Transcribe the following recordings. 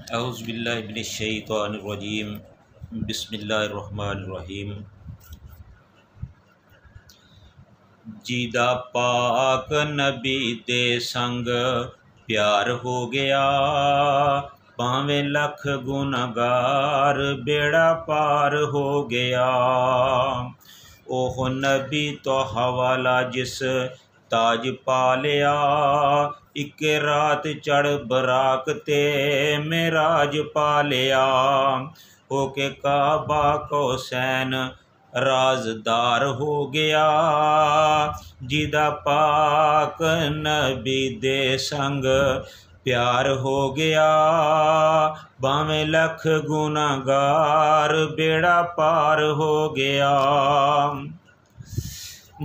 औज़ुबिल्लाहिमिनश्शैतानिर्रजीम बिस्मिल्लाहिर्रहमानिर्रहीम। जिदा पाक नबी दे संग प्यार हो गया, भावें लख गुनहगार बेड़ा पार हो गया। ओह नबी तो हवाला जिस ताज पा लिया, एक रात चढ़ बराक ते मेराज पा लिया। होके काबा कौसैन राजदार हो गया, जिदा पाक नबी दे संग प्यार हो गया, भावें लख गुनहगार बेड़ा पार हो गया।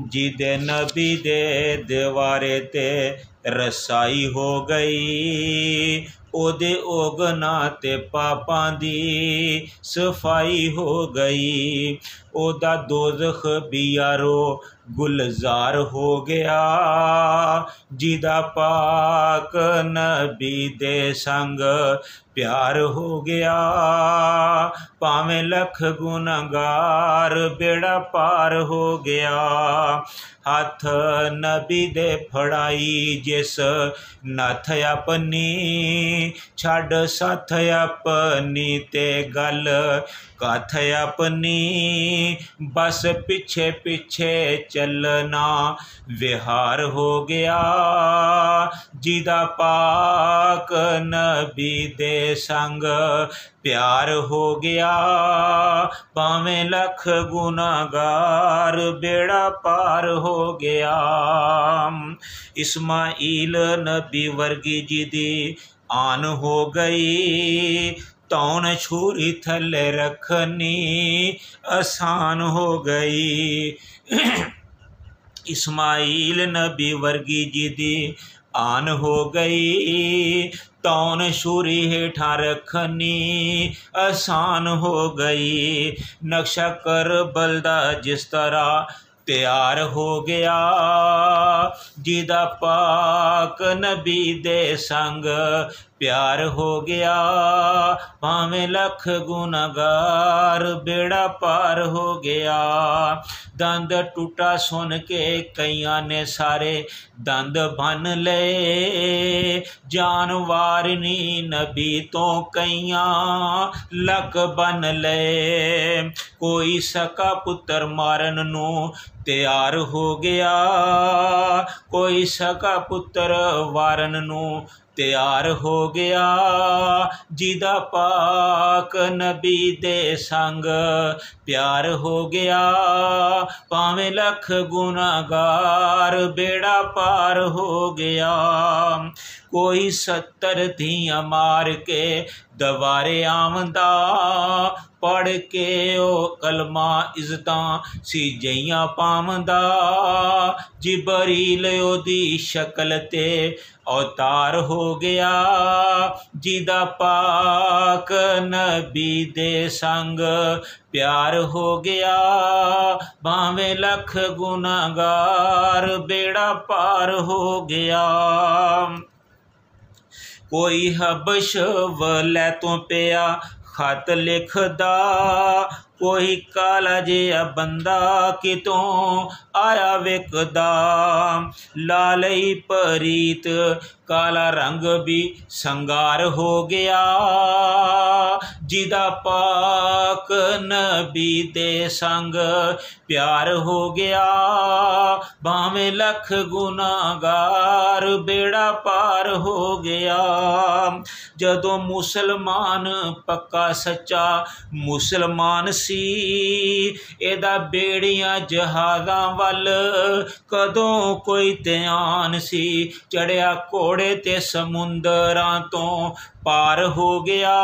जिदे नबी दे दीवारे ते रसाई हो गई, ओदे ओगना ते पापां दी सफाई हो गई। ओदा दोज़ख भी यारो गुलजार हो गया, जिदा पाक नबी दे संग प्यार हो गया, भावें लख गुनहगार बेड़ा पार हो गया। हाथ नबी दे फड़ाई जिस नथ अपनी, छड़ सथ अपनी ते गल कथ अपनी, बस पिछे पिछे चलना विहार हो गया, जिदा पाक नबी दे संग प्यार हो गया, भावें लख गुनहगार बेड़ा पार हो गया। इस्माइल नबी वर्गी जिदी आन हो गई, तौन छुरी थले रखनी आसान हो गई। इस्माइल नबी वर्गी जिदी आन हो गई, तौन छुरी हेठा रखनी आसान हो गई। नक्शा करबल दा जिस तरह तैयार हो गया, जिदा पाक नबी दे संग प्यार हो गया, भावें लख गुनहगार बेड़ा पार हो गया। दंद टूटा सुन के कईयां ने सारे दंद भन ले, जानवारनी नबी तो कईयां लक बन ले। कोई सका पुत्र मारन नू तैयार हो गया, कोई सका पुत्र वारन नू तैयार हो गया, जिदा पाक नबी दे संग प्यार हो गया, भावें लख गुनहगार बेड़ा पार हो गया। कोई 70 धियां मार के दवारे आमदा, पढ़ के ओ कलमा इज़्ज़तां सी जइयां पामदा, जिबरील ओदी शक्ल ते अवतार हो गया, जिदा पाक नबी दे संग प्यार हो गया, भावें लख गुनहगार बेड़ा पार हो गया। कोई हबश वलैतों पिया खत लिखदा, कोई काला जिहा बंदा कितों आया विकदा। लालई परीत काला रंग भी संगार हो गया, जिदा पाक नबी दे संग प्यार हो गया, भावें लख गुनहगार बेड़ा पार हो गया। जदों मुसलमान पक्का सच्चा मुसलमान सी, एदा बेड़ियां जहाज़ां वल कदों कोई ध्यान सी। चढ़िया घोड़े ते समुंदरां तो पार हो गया,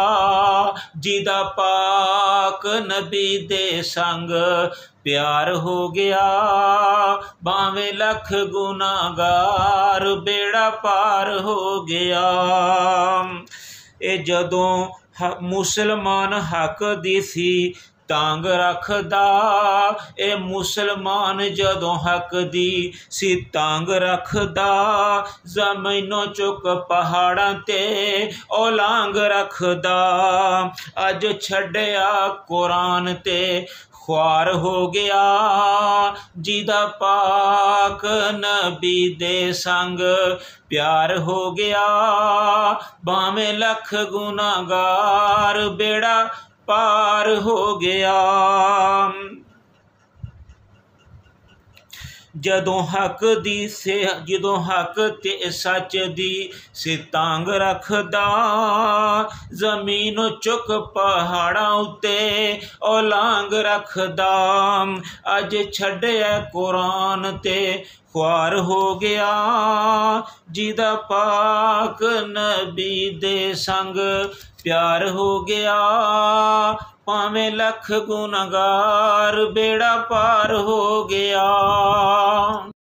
जिदा पाक नबी दे संग प्यार हो गया, भावें लख गुनहगार बेड़ा पार हो गया। ए जदों मुसलमान हक दी सी ਤਾਂਗ ਰੱਖਦਾ। ਇਹ ਮੁਸਲਮਾਨ ਜਦੋਂ ਹੱਕ ਦੀ ਸੀ ਤਾਂਗ ਰੱਖਦਾ, ਜ਼ਮੀਨੋਂ ਚੁੱਕ ਪਹਾੜਾਂ ਤੇ ਉਹ ਲਾਂਗ ਰੱਖਦਾ। ਅੱਜ ਛੱਡਿਆ ਕੁਰਾਨ ਤੇ ख्वार हो गया, जिदा पाक नबी दे संग प्यार हो गया। भावें लख गुनाहगार बेड़ा पार हो गया। जदों हक ते सच दी से तांग रखदा, जमीनों चुक पहाड़ां उत्ते ओ लांग रखदा। अज छड्डिया कुरान ते ख्वार हो गया, जिदा पाक नबी दे संग प्यार हो गया। भावें लख गुनाहगार बेड़ा पार हो गया।